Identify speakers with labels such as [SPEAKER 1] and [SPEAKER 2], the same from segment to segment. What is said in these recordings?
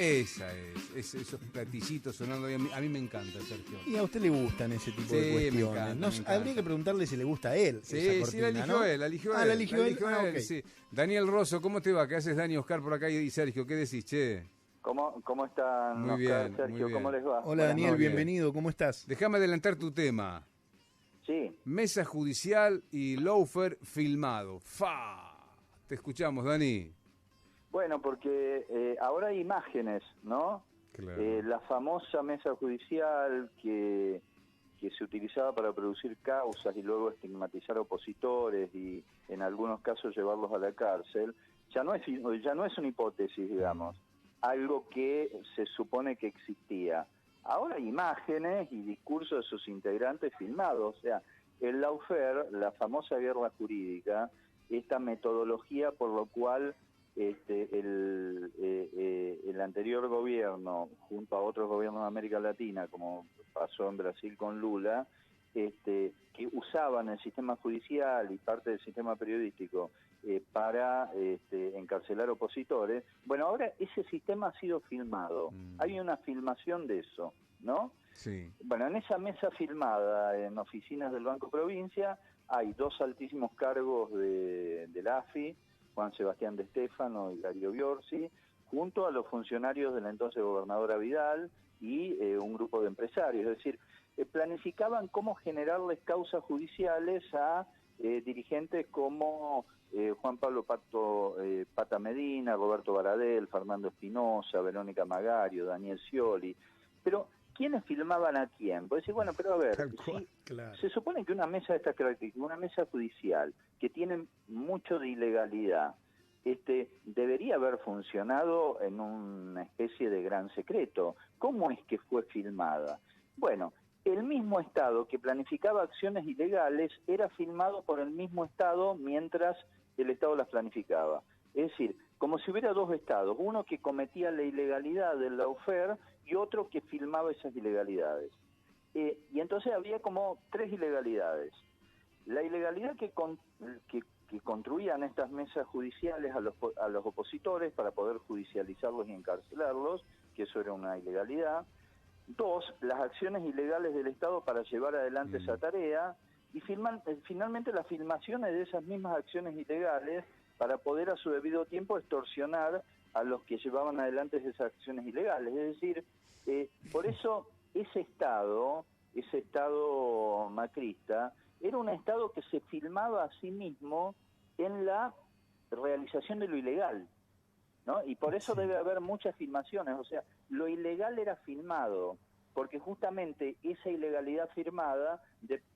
[SPEAKER 1] esos platillitos sonando. A mí me encanta, Sergio.
[SPEAKER 2] Y a usted le gustan ese tipo de cuestiones.
[SPEAKER 1] Me encanta.
[SPEAKER 2] Habría que preguntarle si le gusta a él.
[SPEAKER 1] Sí,
[SPEAKER 2] esa cortina,
[SPEAKER 1] la eligió
[SPEAKER 2] ¿no?
[SPEAKER 1] él, la eligió
[SPEAKER 2] él.
[SPEAKER 1] él.
[SPEAKER 2] La eligió él. Okay.
[SPEAKER 1] Sí. Daniel Rosso, ¿cómo te va? ¿Qué haces, Dani, Oscar, por acá y Sergio? ¿Qué decís, che?
[SPEAKER 3] ¿Cómo están,
[SPEAKER 1] Muy
[SPEAKER 3] Oscar,
[SPEAKER 1] bien,
[SPEAKER 3] Sergio?
[SPEAKER 1] muy bien.
[SPEAKER 3] ¿Cómo les va?
[SPEAKER 2] Hola, Daniel, bienvenido. ¿Cómo estás?
[SPEAKER 1] Déjame adelantar tu tema.
[SPEAKER 3] Sí.
[SPEAKER 1] Mesa judicial y lawfare filmado. ¡Fa! Te escuchamos, Dani.
[SPEAKER 3] Bueno, porque ahora hay imágenes, ¿no?
[SPEAKER 1] Claro.
[SPEAKER 3] La famosa mesa judicial que se utilizaba para producir causas y luego estigmatizar opositores y en algunos casos llevarlos a la cárcel, ya no es una hipótesis, digamos, algo que se supone que existía. Ahora hay imágenes y discursos de sus integrantes filmados, o sea, el lawfare, la famosa guerra jurídica, esta metodología por lo cual el anterior gobierno, junto a otros gobiernos de América Latina, como pasó en Brasil con Lula, que usaban el sistema judicial y parte del sistema periodístico para encarcelar opositores. Bueno, ahora ese sistema ha sido filmado. Hay una filmación de eso, ¿no?
[SPEAKER 1] Sí.
[SPEAKER 3] Bueno, en esa mesa filmada en oficinas del Banco Provincia hay dos altísimos cargos de la AFI, Juan Sebastián de Stefano y Darío Biorsi, junto a los funcionarios de la entonces gobernadora Vidal y un grupo de empresarios. Es decir, planificaban cómo generarles causas judiciales a dirigentes como Juan Pablo Pata Medina, Roberto Baradel, Fernando Espinosa, Verónica Magario, Daniel Scioli. Pero, ¿quiénes filmaban a quién? Puede decir, bueno, pero a ver,
[SPEAKER 2] claro.
[SPEAKER 3] Se supone que una mesa de estas características, una mesa judicial, que tiene mucho de ilegalidad, debería haber funcionado en una especie de gran secreto. ¿Cómo es que fue filmada? Bueno, el mismo Estado que planificaba acciones ilegales era filmado por el mismo Estado mientras el Estado las planificaba. Es decir, como si hubiera dos Estados, uno que cometía la ilegalidad del lawfare y otro que filmaba esas ilegalidades. Y entonces había como tres ilegalidades. La ilegalidad que construían estas mesas judiciales a los opositores para poder judicializarlos y encarcelarlos, que eso era una ilegalidad. Dos, las acciones ilegales del Estado para llevar adelante esa tarea. Y finalmente las filmaciones de esas mismas acciones ilegales para poder a su debido tiempo extorsionar a los que llevaban adelante esas acciones ilegales. Es decir, por eso ese Estado macrista, era un Estado que se filmaba a sí mismo en la realización de lo ilegal, ¿no? Y por eso debe haber muchas filmaciones, o sea, lo ilegal era filmado, porque justamente esa ilegalidad firmada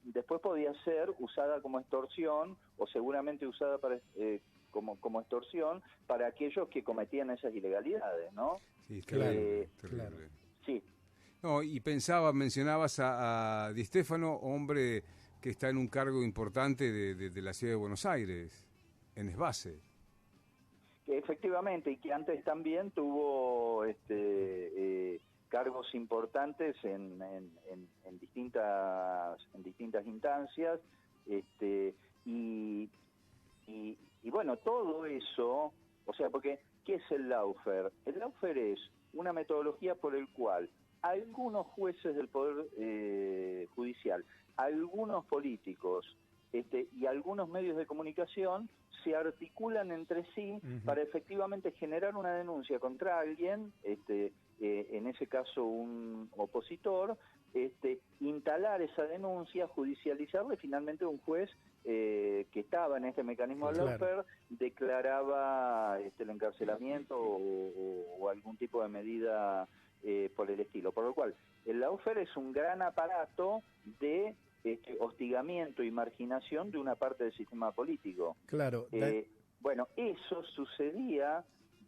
[SPEAKER 3] después podía ser usada como extorsión, o seguramente usada para como extorsión para aquellos que cometían esas ilegalidades, ¿no?
[SPEAKER 1] Sí, terrible.
[SPEAKER 3] Sí.
[SPEAKER 1] No, y mencionabas a Di Stefano, hombre que está en un cargo importante de la ciudad de Buenos Aires, en SBASE.
[SPEAKER 3] Que efectivamente, y que antes también tuvo cargos importantes en distintas instancias, y bueno, todo eso, o sea, porque ¿qué es el lawfare? El lawfare es una metodología por el cual algunos jueces del Poder Judicial, algunos políticos y algunos medios de comunicación se articulan entre sí para efectivamente generar una denuncia contra alguien, en ese caso un opositor, instalar esa denuncia, judicializarla y finalmente un juez que estaba en este mecanismo del lawfare declaraba el encarcelamiento o algún tipo de medida por el estilo. Por lo cual, el lawfare es un gran aparato de hostigamiento y marginación de una parte del sistema político.
[SPEAKER 2] Claro.
[SPEAKER 3] Bueno, eso sucedía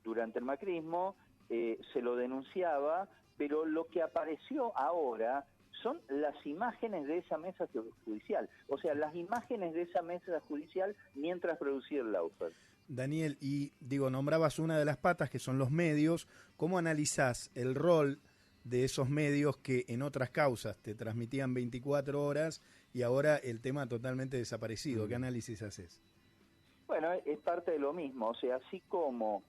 [SPEAKER 3] durante el macrismo, se lo denunciaba, pero lo que apareció ahora son las imágenes de esa mesa judicial, o sea, las imágenes de esa mesa judicial mientras producía el lawfare.
[SPEAKER 2] Daniel, y nombrabas una de las patas que son los medios. ¿Cómo analizás el rol de esos medios que en otras causas te transmitían 24 horas y ahora el tema totalmente desaparecido? ¿Qué análisis haces?
[SPEAKER 3] Bueno, es parte de lo mismo, o sea, así como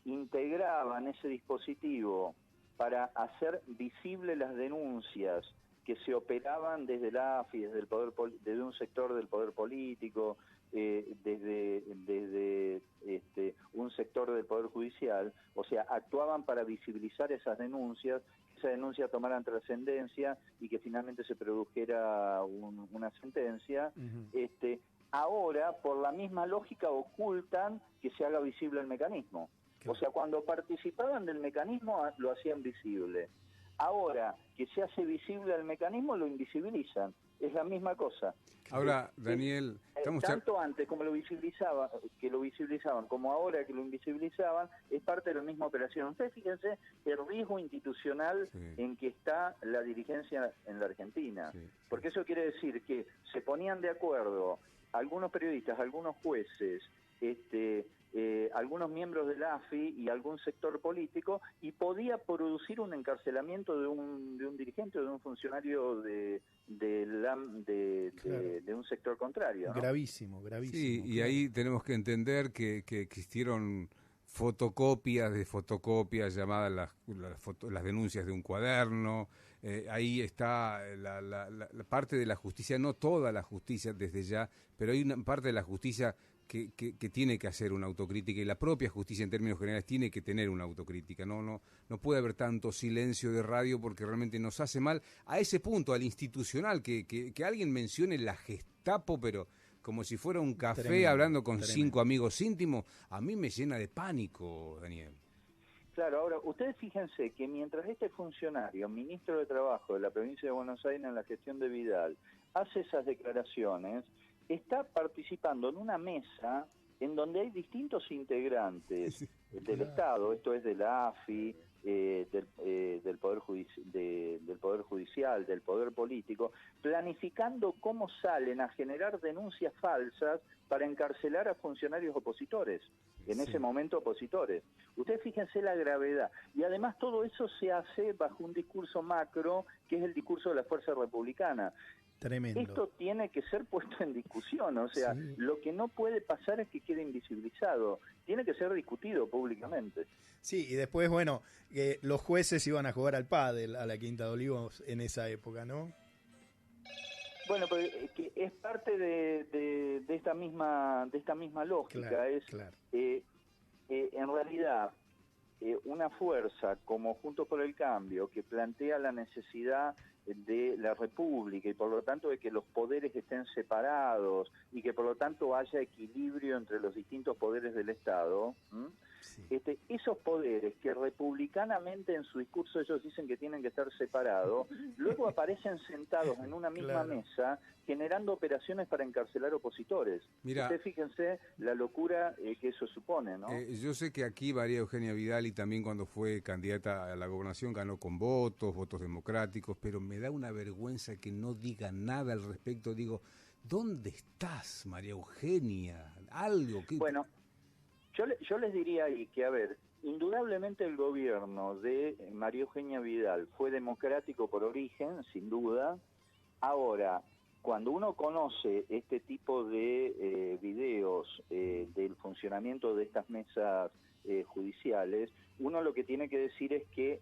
[SPEAKER 3] integraban ese dispositivo para hacer visibles las denuncias que se operaban desde la AFI, desde un sector del poder político, desde un sector del poder judicial, o sea, actuaban para visibilizar esas denuncias, que esas denuncias tomaran trascendencia y que finalmente se produjera una sentencia. Ahora, por la misma lógica, ocultan que se haga visible el mecanismo. O sea, cuando participaban del mecanismo lo hacían visible. Ahora que se hace visible el mecanismo, lo invisibilizan. Es la misma cosa.
[SPEAKER 1] Ahora, Daniel,
[SPEAKER 3] tanto antes como lo visibilizaban, como ahora que lo invisibilizaban, es parte de la misma operación. Ustedes fíjense el riesgo institucional en que está la dirigencia en la Argentina. Porque eso quiere decir que se ponían de acuerdo algunos periodistas, algunos jueces, algunos miembros de la AFI y algún sector político, y podía producir un encarcelamiento de un dirigente o de un funcionario de un sector contrario, ¿no?
[SPEAKER 2] Gravísimo.
[SPEAKER 1] Sí, y ahí tenemos que entender que existieron fotocopias de fotocopias llamadas las denuncias de un cuaderno. Ahí está la parte de la justicia, no toda la justicia desde ya, pero hay una parte de la justicia que tiene que hacer una autocrítica, y la propia justicia en términos generales tiene que tener una autocrítica. No puede haber tanto silencio de radio, porque realmente nos hace mal a ese punto, al institucional, que alguien mencione la Gestapo, pero como si fuera un café, tremendo, hablando con 5 amigos íntimos, a mí me llena de pánico, Daniel.
[SPEAKER 3] Claro, ahora, ustedes fíjense que mientras este funcionario, ministro de Trabajo de la provincia de Buenos Aires en la gestión de Vidal, hace esas declaraciones, está participando en una mesa en donde hay distintos integrantes del Estado, esto es de la AFI, del Poder Judicial, del Poder Político, planificando cómo salen a generar denuncias falsas para encarcelar a funcionarios opositores, en ese momento opositores. Ustedes fíjense la gravedad. Y además todo eso se hace bajo un discurso macro, que es el discurso de la Fuerza Republicana.
[SPEAKER 2] Tremendo.
[SPEAKER 3] Esto tiene que ser puesto en discusión, o sea, lo que no puede pasar es que quede invisibilizado, tiene que ser discutido públicamente.
[SPEAKER 2] Sí, y después, bueno, los jueces iban a jugar al pádel a la Quinta de Olivos en esa época, ¿no?
[SPEAKER 3] Bueno, pero que es parte de esta misma lógica.
[SPEAKER 2] Claro.
[SPEAKER 3] En realidad, una fuerza como Juntos por el Cambio, que plantea la necesidad de la República y por lo tanto de que los poderes estén separados y que por lo tanto haya equilibrio entre los distintos poderes del Estado, esos poderes que republicanamente en su discurso ellos dicen que tienen que estar separados, luego aparecen sentados en una misma mesa generando operaciones para encarcelar opositores.
[SPEAKER 1] Mira,
[SPEAKER 3] ustedes fíjense la locura que eso supone, ¿no?
[SPEAKER 1] Yo sé que aquí María Eugenia Vidal, y también cuando fue candidata a la gobernación, ganó con votos democráticos, pero me da una vergüenza que no diga nada al respecto. Digo, ¿dónde estás, María Eugenia? Algo que...
[SPEAKER 3] Bueno, yo les diría ahí que, a ver, indudablemente el gobierno de María Eugenia Vidal fue democrático por origen, sin duda. Ahora, cuando uno conoce este tipo de videos del funcionamiento de estas mesas judiciales, uno lo que tiene que decir es que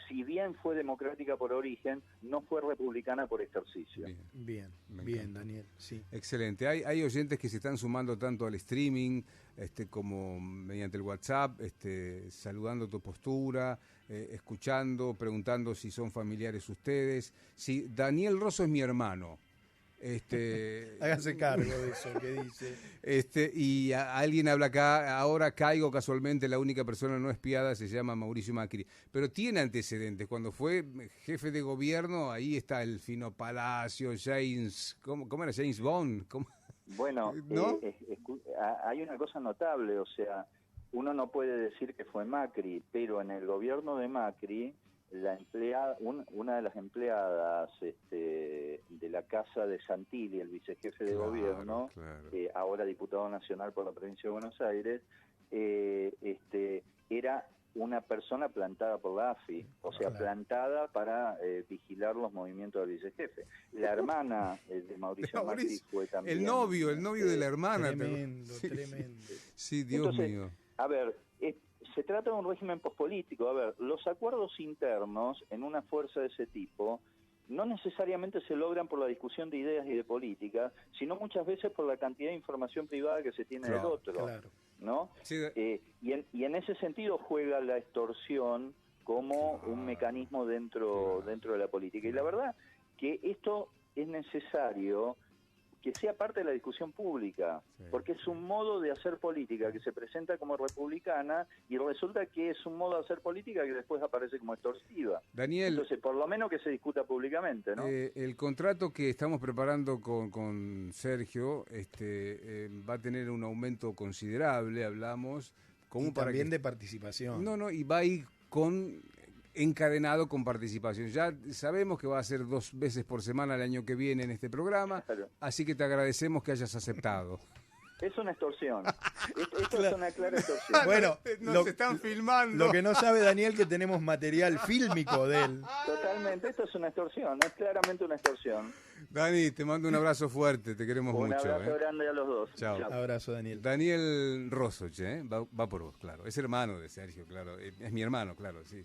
[SPEAKER 3] si bien fue democrática por origen, no fue republicana por ejercicio.
[SPEAKER 2] Bien, Daniel, sí.
[SPEAKER 1] Excelente. Hay oyentes que se están sumando tanto al streaming como mediante el WhatsApp, saludando tu postura, escuchando, preguntando si son familiares ustedes. Si Daniel Rosso es mi hermano.
[SPEAKER 2] Hágase cargo de eso que dice.
[SPEAKER 1] Y alguien habla acá, ahora caigo casualmente, la única persona no espiada se llama Mauricio Macri, pero tiene antecedentes. Cuando fue jefe de gobierno, ahí está el Fino Palacio, James, ¿cómo era? James Bond.
[SPEAKER 3] Bueno,
[SPEAKER 1] ¿no?
[SPEAKER 3] Hay una cosa notable, o sea, uno no puede decir que fue Macri, pero en el gobierno de Macri, una de las empleadas de la casa de Santilli, el vicejefe de gobierno, ahora diputado nacional por la provincia de Buenos Aires, era una persona plantada por la AFI, o sea, plantada para vigilar los movimientos del vicejefe. La hermana de Mauricio Macri fue también...
[SPEAKER 1] El novio de la hermana.
[SPEAKER 2] Tremendo.
[SPEAKER 1] Sí, Dios mío.
[SPEAKER 3] A ver, se trata de un régimen pospolítico. A ver, los acuerdos internos en una fuerza de ese tipo no necesariamente se logran por la discusión de ideas y de política, sino muchas veces por la cantidad de información privada que se tiene del otro, ¿no?
[SPEAKER 1] Sí,
[SPEAKER 3] y en ese sentido juega la extorsión como un mecanismo dentro de la política. Y la verdad que esto es necesario que sea parte de la discusión pública, porque es un modo de hacer política que se presenta como republicana y resulta que es un modo de hacer política que después aparece como extorsiva.
[SPEAKER 1] Daniel,
[SPEAKER 3] entonces por lo menos que se discuta públicamente, ¿no?
[SPEAKER 1] El contrato que estamos preparando con Sergio va a tener un aumento considerable, hablamos. Como
[SPEAKER 2] y
[SPEAKER 1] para
[SPEAKER 2] también
[SPEAKER 1] que...
[SPEAKER 2] de participación.
[SPEAKER 1] No, y va a ir encadenado con participación. Ya sabemos que va a ser 2 veces por semana el año que viene en este programa,
[SPEAKER 3] Claro.
[SPEAKER 1] Así que te agradecemos que hayas aceptado.
[SPEAKER 3] Es una extorsión. Esto es una clara extorsión.
[SPEAKER 2] Bueno,
[SPEAKER 1] nos están filmando.
[SPEAKER 2] Lo que no sabe Daniel que tenemos material fílmico de él.
[SPEAKER 3] Totalmente, esto es una extorsión, es claramente una extorsión.
[SPEAKER 1] Dani, te mando un abrazo fuerte, te queremos mucho.
[SPEAKER 3] Un abrazo grande a los dos.
[SPEAKER 1] Chao.
[SPEAKER 2] Abrazo, Daniel.
[SPEAKER 1] Daniel Rosoch, va por vos, claro. Es hermano de Sergio, claro. Es mi hermano, claro, sí.